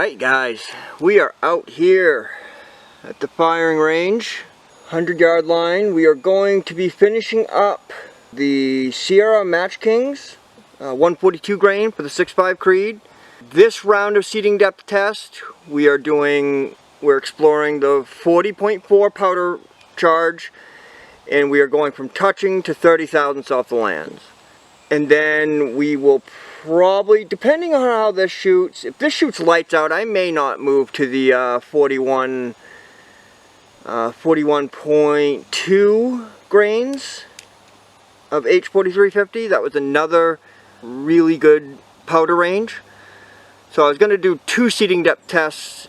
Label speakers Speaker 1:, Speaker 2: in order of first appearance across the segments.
Speaker 1: Alright guys, we are out here at the firing range, 100-yard line. We are going to be finishing up the Sierra Match Kings 142 grain for the 6.5 Creed. This round of seating depth test, we're exploring the 40.4 powder charge, and we are going from touching to 30 thousandths off the lands. And then we will probably, depending on how this shoots, if this shoots lights out, I may not move to the 41.2 grains of H4350. That was another really good powder range. So I was going to do 2 seating depth tests,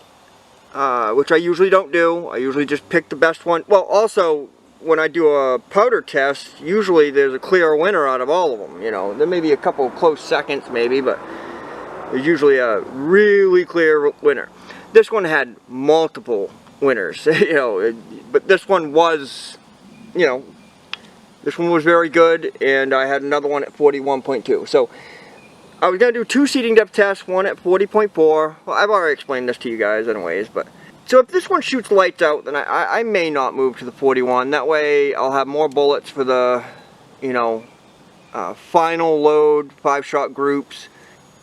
Speaker 1: which I usually don't do. I usually just pick the best one. Well, also, when I do a powder test, usually there's a clear winner out of all of them. You know, there may be a couple close seconds maybe, but there's usually a really clear winner. This one had multiple winners, you know, but this one was, you know, this one was very good, and I had another one at 41.2. So I was going to do 2 seating depth tests, one at 40.4. Well, I've already explained this to you guys anyways, but so if this one shoots lights out, then I may not move to the 41. That way I'll have more bullets for the, you know, final load, 5-shot groups.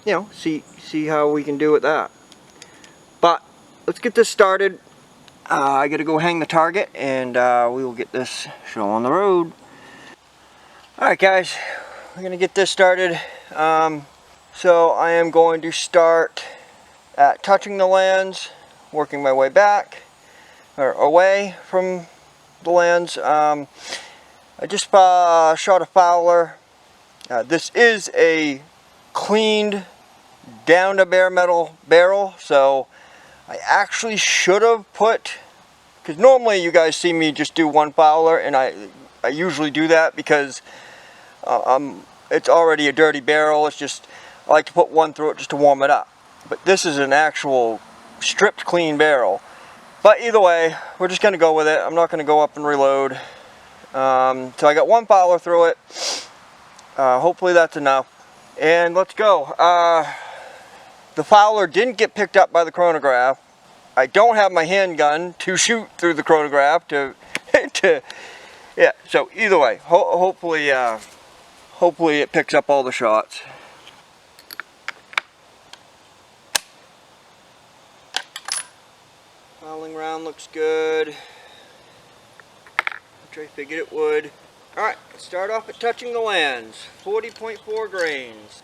Speaker 1: You know, see how we can do with that. But let's get this started. I gotta go hang the target, and we will get this show on the road. Alright guys, we're gonna get this started. So I am going to start at touching the lands, working my way back, or away from the lands. I just shot a fowler. This is a cleaned down to bare metal barrel, so I actually should have put, because normally you guys see me just do 1 fowler, and I usually do that because it's already a dirty barrel. It's just, I like to put 1 through it just to warm it up. But this is an actual stripped clean barrel. But either way, we're just going to go with it. I'm not going to go up and reload. So I got 1 fowler through it. Hopefully that's enough. And let's go. The fowler didn't get picked up by the chronograph. I don't have my handgun to shoot through the chronograph yeah, so either way, hopefully it picks up all the shots. Fouling round looks good, which I figured it would. Alright, let's start off at touching the lands. 40.4 grains.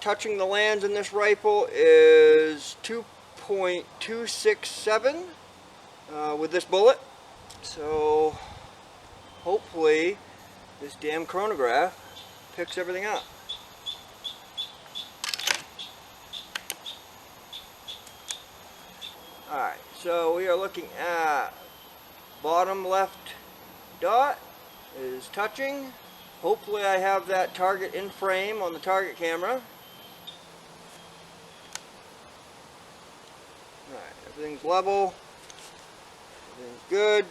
Speaker 1: Touching the lands in this rifle is 2.267 with this bullet. So hopefully this damn chronograph picks everything up. Alright, so we are looking at bottom left dot is touching. Hopefully I have that target in frame on the target camera. Alright, everything's level. Everything's good.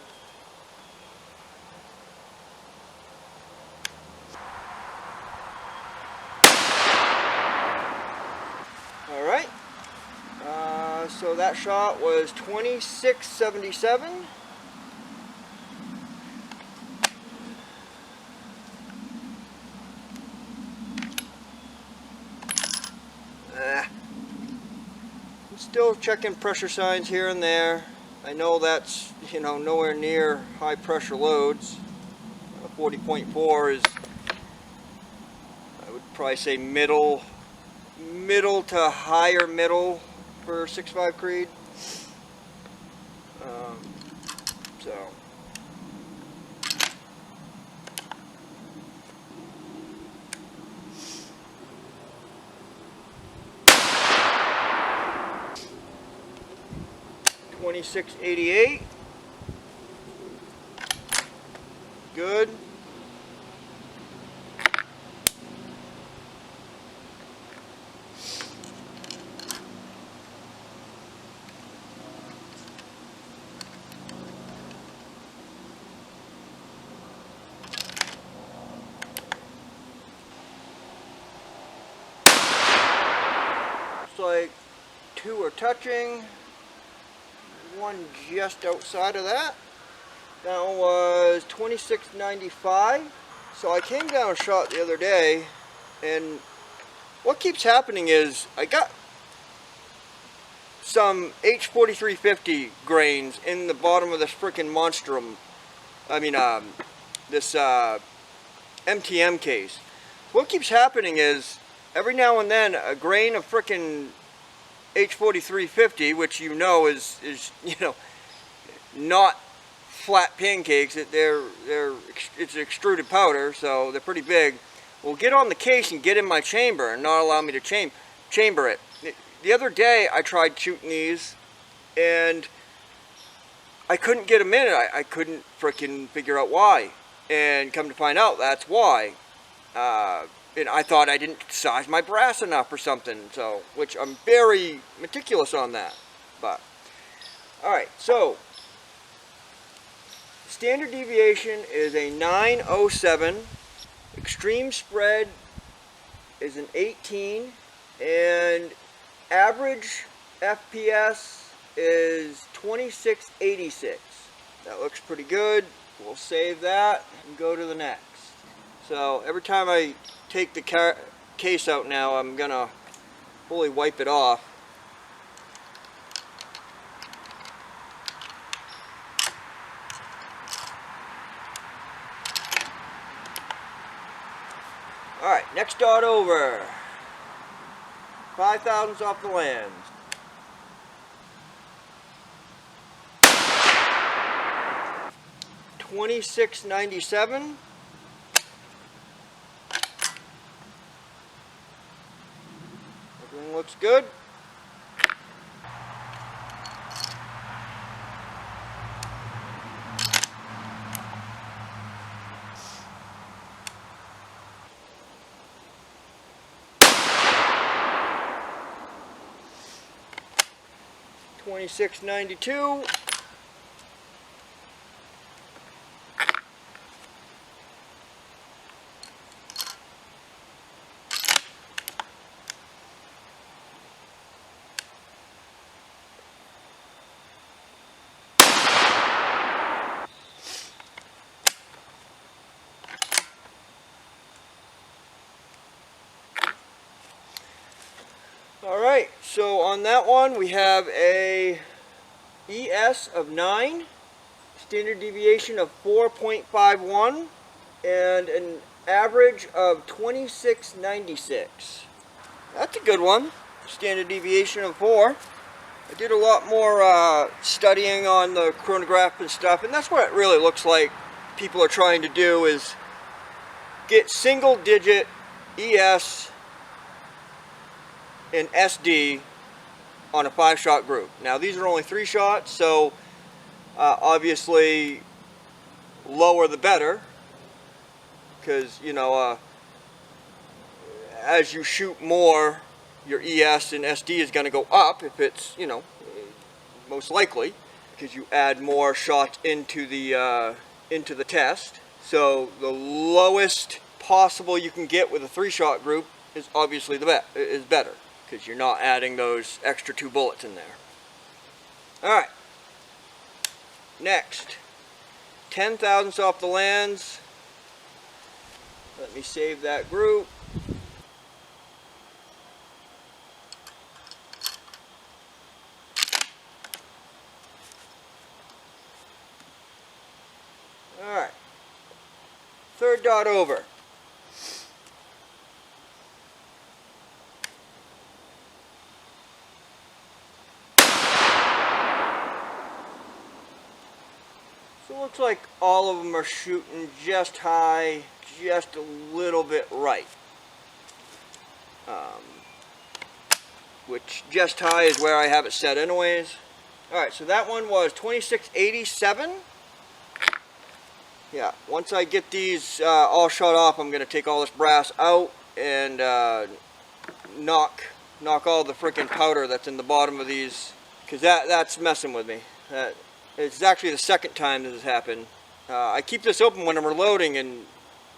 Speaker 1: Alright. So that shot was 2677. I'm still checking pressure signs here and there. I know that's, you know, nowhere near high pressure loads. 40.4 is, I would probably say middle to higher middle for 6.5 Creed. So 2688. Good. Looks like two are touching. One just outside of that. That one was $26.95. So I came down and shot the other day, and what keeps happening is I got some H4350 grains in the bottom of this freaking monstrum. I mean, this MTM case. What keeps happening is every now and then a grain of frickin' H4350, which you know is you know, not flat pancakes. It's extruded powder, so they're pretty big. Will get on the case and get in my chamber and not allow me to chamber it. The other day I tried shooting these and I couldn't get them in. I couldn't frickin' figure out why. And come to find out, that's why. And I thought I didn't size my brass enough or something, so, which I'm very meticulous on that. But, alright, so, standard deviation is a 907, extreme spread is an 18, and average FPS is 2686. That looks pretty good. We'll save that and go to the next. So every time I take the case out now, I'm gonna fully wipe it off. Alright, next dot over. 5 thousandths off the lens. $26.97. Everything looks good. $26.92. Alright, so on that one we have a ES of 9, standard deviation of 4.51, and an average of 2696. That's a good one. Standard deviation of 4. I did a lot more studying on the chronograph and stuff, and that's what it really looks like people are trying to do, is get single digit ES and SD on a 5-shot group. Now these are only 3 shots, so obviously lower the better, because you know as you shoot more, your ES and SD is going to go up, if it's, you know, most likely, because you add more shots into the test. So the lowest possible you can get with a 3-shot group is obviously is better, because you're not adding those extra 2 bullets in there. Alright, next, 10 thousandths off the lens. Let me save that group. Alright, 3rd dot over. So it looks like all of them are shooting just high, just a little bit right. Which just high is where I have it set anyways. Alright, so that one was 2687. Yeah, once I get these all shut off, I'm going to take all this brass out and knock all the freaking powder that's in the bottom of these, because that's messing with me. It's actually the 2nd time this has happened. I keep this open when I'm reloading, and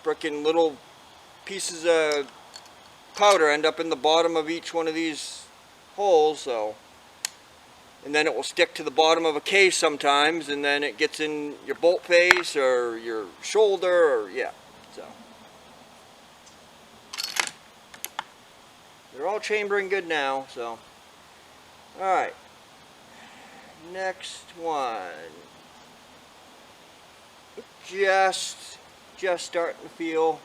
Speaker 1: frickin' little pieces of powder end up in the bottom of each one of these holes, so and then it will stick to the bottom of a case sometimes, and then it gets in your bolt face or your shoulder, or yeah. So they're all chambering good now. So all right, next one. Just starting to feel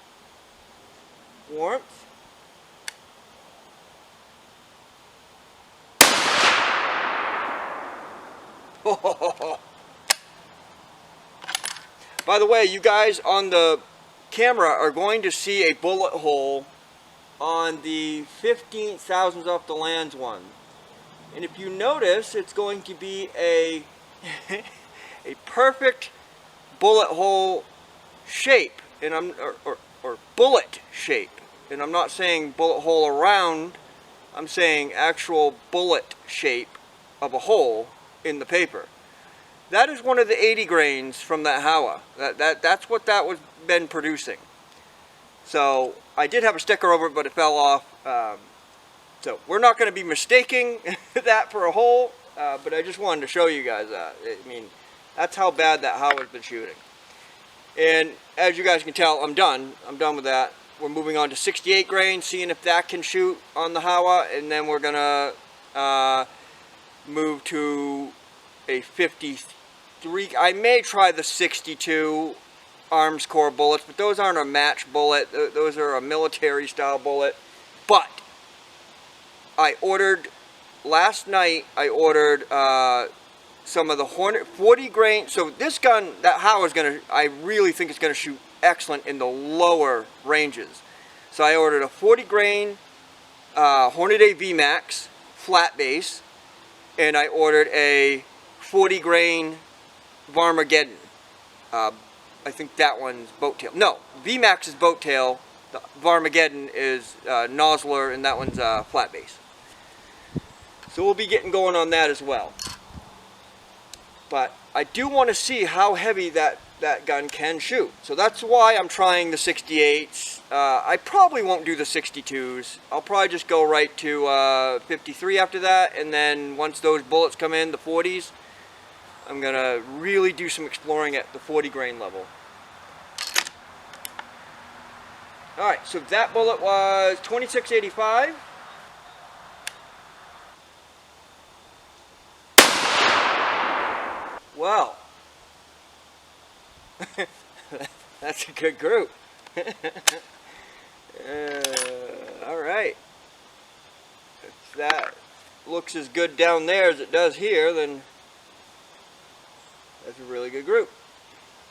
Speaker 1: warmth. By the way, you guys on the camera are going to see a bullet hole on the 15 thousandths off the lands one. And if you notice, it's going to be a a perfect bullet hole shape, and or bullet shape. And I'm not saying bullet hole around, I'm saying actual bullet shape of a hole in the paper. That is one of the 80 grains from that Howa. That's what that was been producing. So I did have a sticker over it, but it fell off. So we're not going to be mistaking that for a hole, but I just wanted to show you guys that. I mean, that's how bad that Howa's been shooting. And as you guys can tell, I'm done. I'm done with that. We're moving on to 68 grain, seeing if that can shoot on the Howa, and then we're gonna move to a 53. I may try the 62 arms core bullets, but those aren't a match bullet. Those are a military style bullet. But I ordered last night. I ordered some of the Hornet 40 grain. So this gun, that Howa is gonna, I really think it's gonna shoot excellent in the lower ranges. So I ordered a 40 grain Hornady VMAX flat base, and I ordered a 40 grain Varmageddon. I think that one's boat tail. No, VMAX is boat tail. The Varmageddon is nozzler, and that one's flat base. So we'll be getting going on that as well. But I do want to see how heavy that gun can shoot. So that's why I'm trying the 68s. I probably won't do the 62s. I'll probably just go right to 53 after that. And then once those bullets come in, the 40s, I'm going to really do some exploring at the 40 grain level. Alright, so that bullet was 2685. Well, that's a good group. Alright. If that looks as good down there as it does here, then that's a really good group.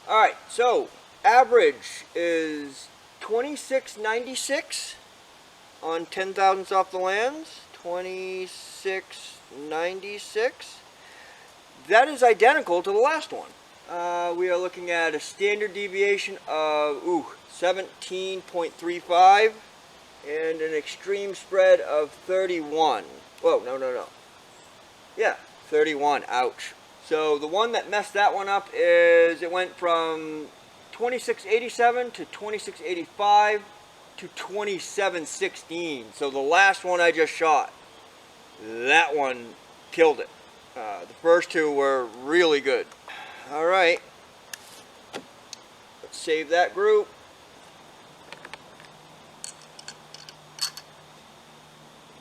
Speaker 1: Alright, so average is 2696 on 10 thousandths off the lands. 2696. That is identical to the last one. We are looking at a standard deviation of 17.35 and an extreme spread of 31. Whoa, no. Yeah, 31. Ouch. So the one that messed that one up is it went from 2687 to 2685 to 2716. So the last one I just shot, that one killed it. The first two were really good. Alright, let's save that group.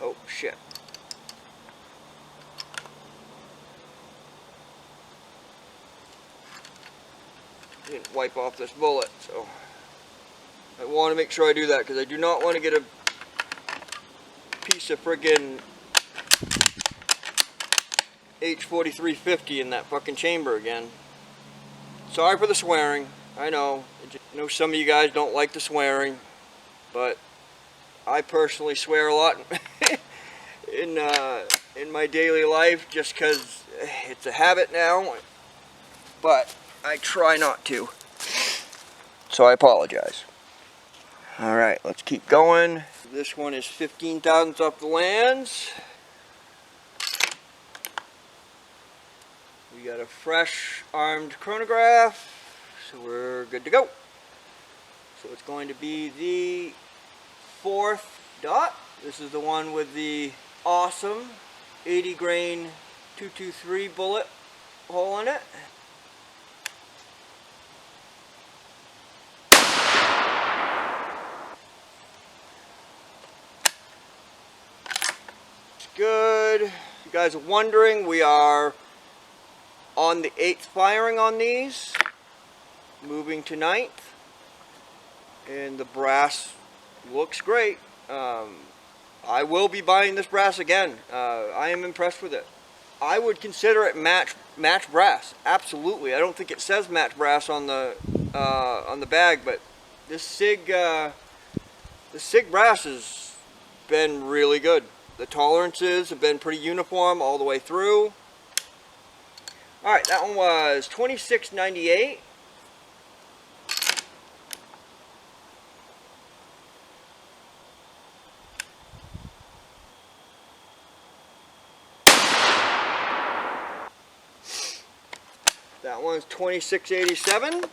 Speaker 1: Oh shit. Didn't wipe off this bullet, so I want to make sure I do that because I do not want to get a piece of friggin' H4350 in that fucking chamber again. Sorry for the swearing. I know some of you guys don't like the swearing, but I personally swear a lot in my daily life just because it's a habit now. But I try not to. So I apologize. Alright, let's keep going. This one is 15 thousandths off the lands. We got a fresh armed chronograph, so we're good to go. So it's going to be the 4th dot. This is the one with the awesome 80 grain .223 bullet hole in it. It's good. If you guys are wondering, we are on the 8th firing on these, moving to 9th, and the brass looks great. I will be buying this brass again. I am impressed with it. I would consider it match brass. Absolutely. I don't think it says match brass on the bag, but this SIG brass has been really good. The tolerances have been pretty uniform all the way through. All right, that one was $26.98. That one's $26.87.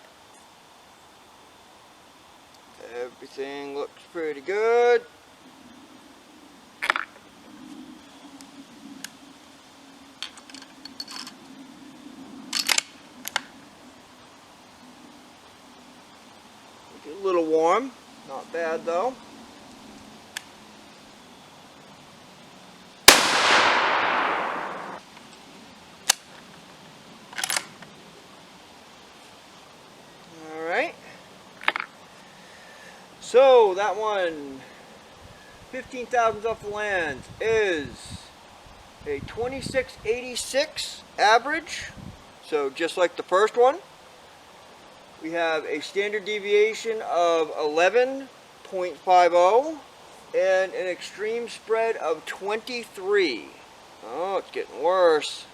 Speaker 1: Everything looks pretty good. A little warm, not bad though. Alright. So that one, 15 thousandths off the lands, is a 26.86 average. So just like the first one. We have a standard deviation of 11.50 and an extreme spread of 23. Oh, it's getting worse.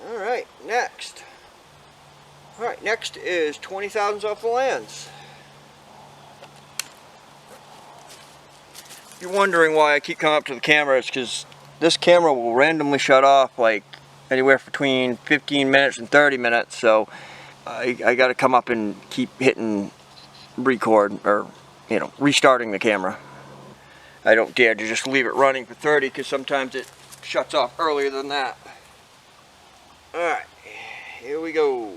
Speaker 1: Alright, next. Alright, next is 20 thousandths off the lands. If you're wondering why I keep coming up to the camera, it's because this camera will randomly shut off like anywhere between 15 minutes and 30 minutes, so I got to come up and keep hitting record, or restarting the camera. I don't dare to just leave it running for 30 because sometimes it shuts off earlier than that. Alright, here we go.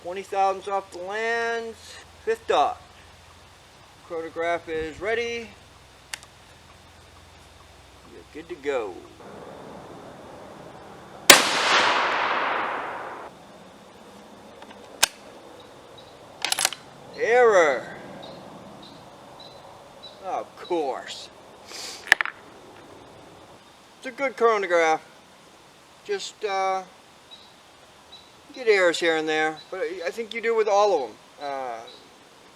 Speaker 1: $20 thousandths off the lands. 5th dot. Chronograph is ready. You're good to go. Error. Of course. It's a good chronograph. Just get errors here and there, but I think you do with all of them.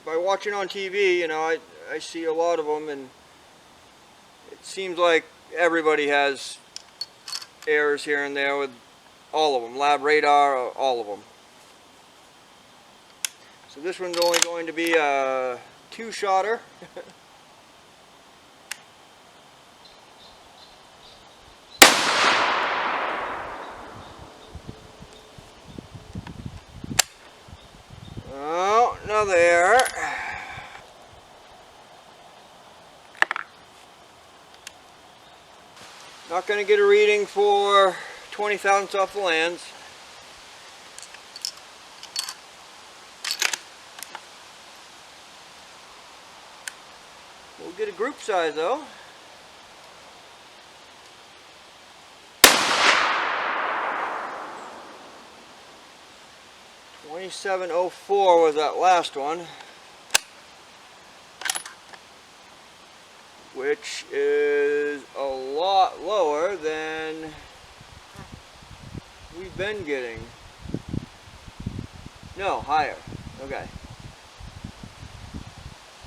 Speaker 1: By watching on TV, I see a lot of them, and it seems like everybody has errors here and there with all of them. Lab radar, all of them. So this one's only going to be a 2-shotter. Oh, another error. Not going to get a reading for 20 thousandths off the lands. We'll get a group size though. $27.04 was that last one, which is a lot lower than we've been getting. No, higher. Okay.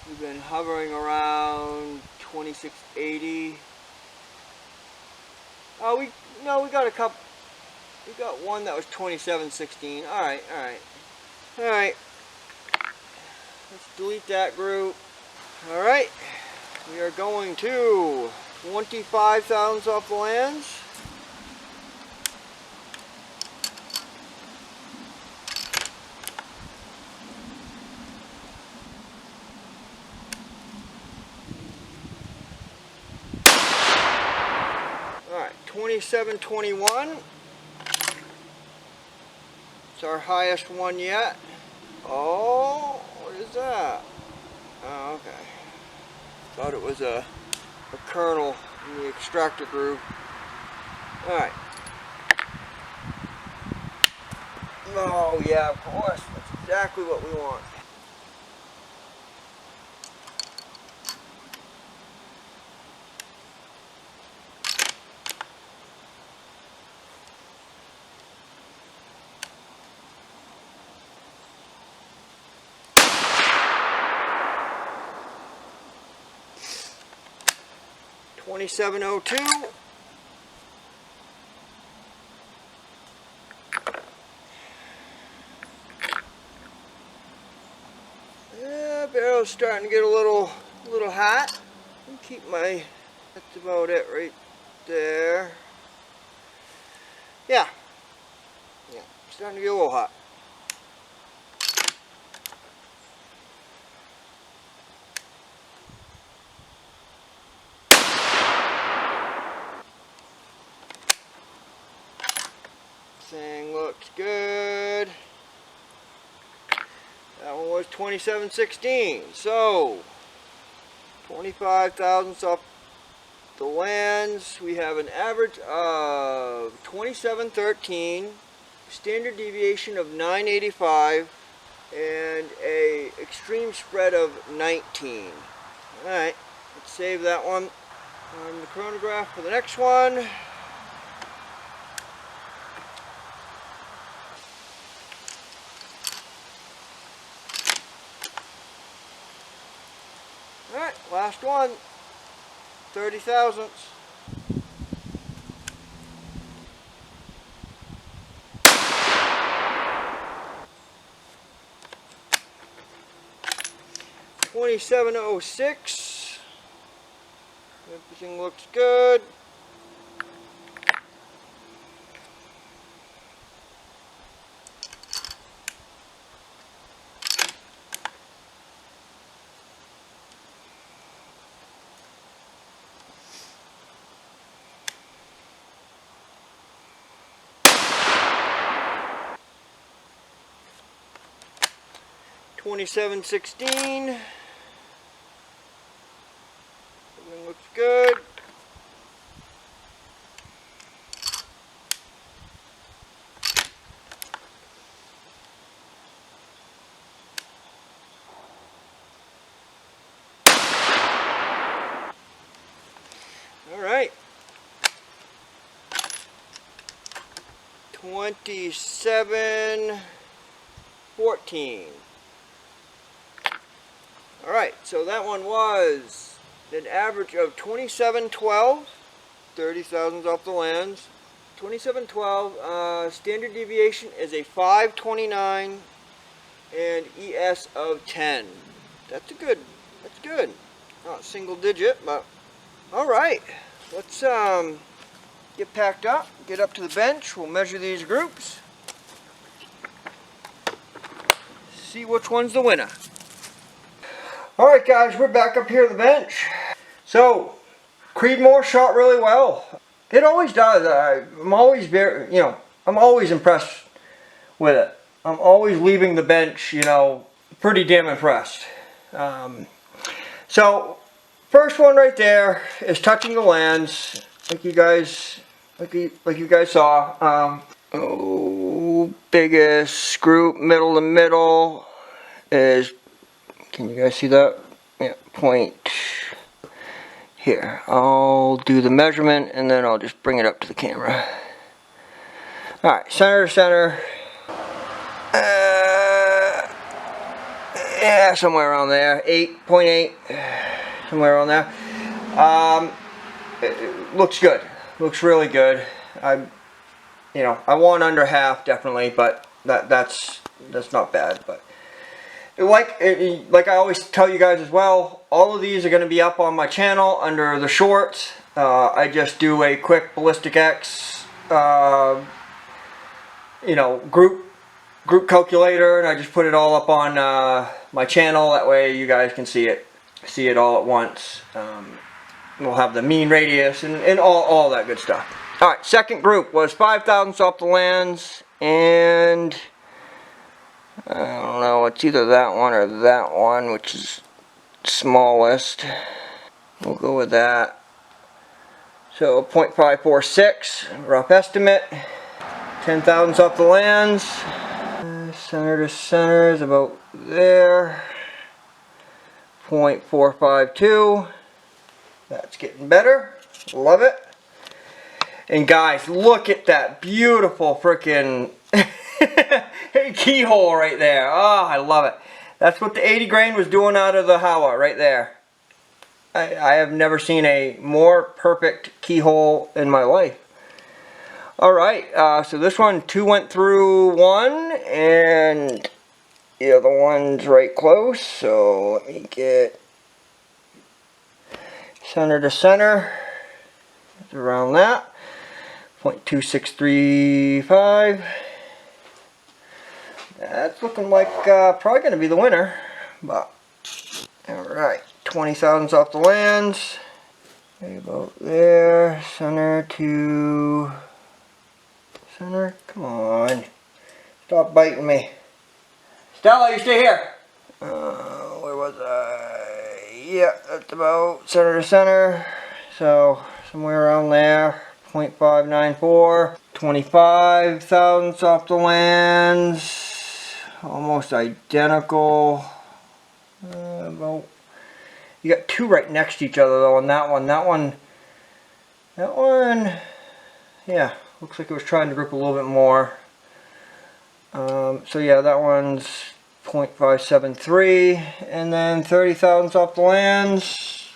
Speaker 1: We've been hovering around 2680. Oh, we got a couple. We got one that was 2716. All right. Alright, let's delete that group. Alright, we are going to 25 thousandths off the lands. 2721. It's our highest one yet. Oh, what is that? Oh, okay. Thought it was a kernel in the extractor groove. Alright. Oh yeah, of course. That's exactly what we want. $27.02. Yeah, barrel's starting to get a little hot. I'll keep my, that's about it right there. Yeah, starting to get a little hot. Thing looks good. That one was 2716. So 25 thousandths off the lands. We have an average of 2713, standard deviation of 985, and a extreme spread of 19. Alright, let's save that one on the chronograph for the next one. Alright, last one. 30 thousandths. $27.06. Everything looks good. $27.16. Everything looks good. All right. 27.14. Alright, so that one was an average of 2712, 30 thousandths off the lands. 2712, standard deviation is a 529, and ES of 10. That's good. Not single digit, but alright. Let's get packed up, get up to the bench. We'll measure these groups. See which one's the winner. Alright guys, we're back up here at the bench. So, Creedmoor shot really well. It always does. I'm always very, I'm always impressed with it. I'm always leaving the bench, pretty damn impressed. So, first one right there is touching the lands, like you guys saw. Biggest group, middle to middle is. Can you guys see that? Yeah, point here. I'll do the measurement and then I'll just bring it up to the camera. Alright, center to center. Yeah, somewhere around there. 8.8. Somewhere around there. It looks good. Looks really good. I want under half definitely, but that's not bad. But like I always tell you guys as well, all of these are going to be up on my channel under the shorts. I just do a quick ballistic X, group calculator, and I just put it all up on my channel. That way you guys can see it all at once. We'll have the mean radius and all that good stuff. Alright, second group was 5 thousandths off the lands, and I don't know, it's either that one or that one, which is smallest. We'll go with that. So 0.546, rough estimate. 10 thousandths off the lands. Center to center is about there. 0.452. That's getting better. Love it. And guys, look at that beautiful freaking keyhole right there. Oh, I love it. That's what the 80 grain was doing out of the Howa right there. I have never seen a more perfect keyhole in my life. Alright, so this one, 2 went through 1, and the other one's right close, so let me get center to center. It's around that. 0.2635. That's looking like probably going to be the winner. But alright, 20 thousandths off the lands. Right about there. Center to center. Come on. Stop biting me. Stella, you stay here. Where was I? Yeah, that's about center to center. So somewhere around there. 0.594. 25 thousandths off the lands. Almost identical. About. You got 2 right next to each other though on that one. That one, yeah, looks like it was trying to grip a little bit more. So yeah, that one's 0.573, and then 30 thousandths off the lands.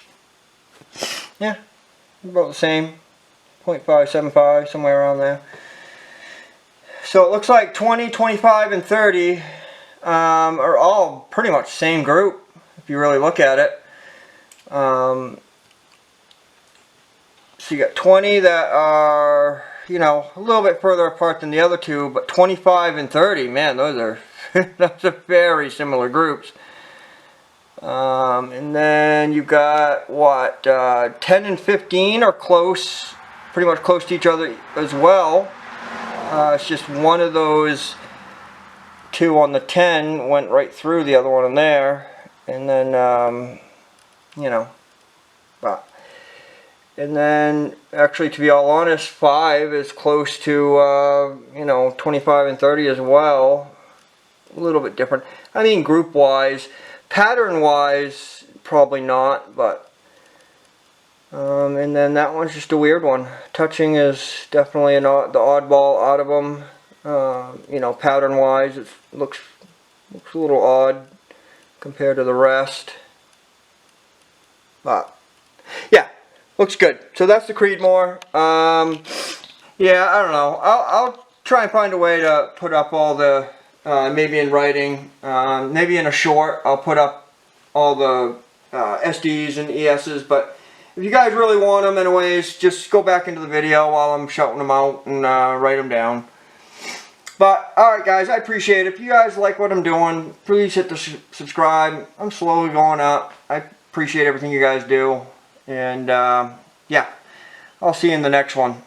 Speaker 1: Yeah, about the same. 0.575, somewhere around there. So it looks like 20, 25, and 30 are all pretty much the same group if you really look at it. So you got 20 that are, you know, a little bit further apart than the other two, but 25 and 30, man, those are those are very similar groups. And then you got what, 10 and 15 are close, pretty much close to each other as well. It's just one of those 2 on the 10 went right through the other one in there, and then you know, but, and then actually, to be all honest, 5 is close to you know, 25 and 30 as well. A little bit different. I mean, group wise, pattern wise, probably not, but and then that one's just a weird one. Touching is definitely the oddball out of them. You know, pattern wise, it looks a little odd compared to the rest. But yeah, looks good. So that's the Creedmoor. Yeah, I don't know. I'll try and find a way to put up all the maybe in writing, maybe in a short. I'll put up all the SDs and ESs. But if you guys really want them, anyways, just go back into the video while I'm shouting them out and write them down. But alright guys, I appreciate it. If you guys like what I'm doing, please hit the subscribe. I'm slowly going up. I appreciate everything you guys do, and yeah, I'll see you in the next one.